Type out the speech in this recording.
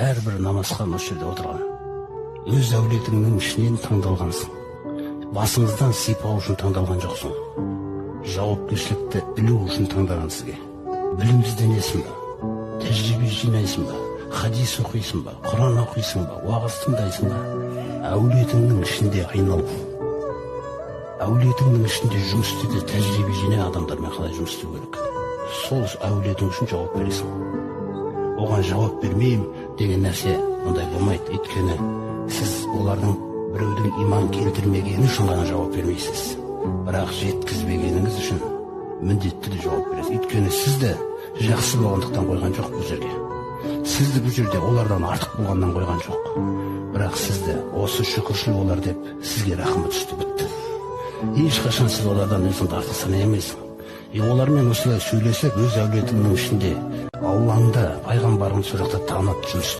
әрбір намазхан осы жерде отырған өз әулетіңнің ішінен таңдалғансың. Басыңыздан сипау үшін таңдалған жоқсың. Жауапкершілікті ілу үшін таңдаған сізге. Білім ізденесің ба? Тәжірибе жинайсың ба? Хадис оқисың ба? Құран оқисың ба? Уағыз тыңдайсың ба? Әулетіңнің ішінде айнал. Әулетіңнің ішінде жұмыс істеуде тәжірибе жинай, адамдармен қалай жұмыс істеу керек. Сол әулетің үшін жауап бересің. Оған жауап бермеймін деген нәрсе ондай болмайды. Өйткені сіз олардың біреудің иман келтірмегені үшін ғана жауап бермейсіз. Бірақ жеткізбегеніңіз үшін міндетті де жауап бересіз. Өйткені сізді жақсы болғандықтан қойған жоқ бұл жерге. Сізді бұл жерде олардан артық болғаннан қойған жоқ. Бірақ сізді осы шүкіршіл болар деп сізге рахмет түсті, бітті. Ешқашан сіз олардан өзіңді артық санай алмайсың. Олармен осылай сөйлесіп, өз әулетіңнің ішінде Аллаңды, пайғамбарыңды сол жақта танып жұмыс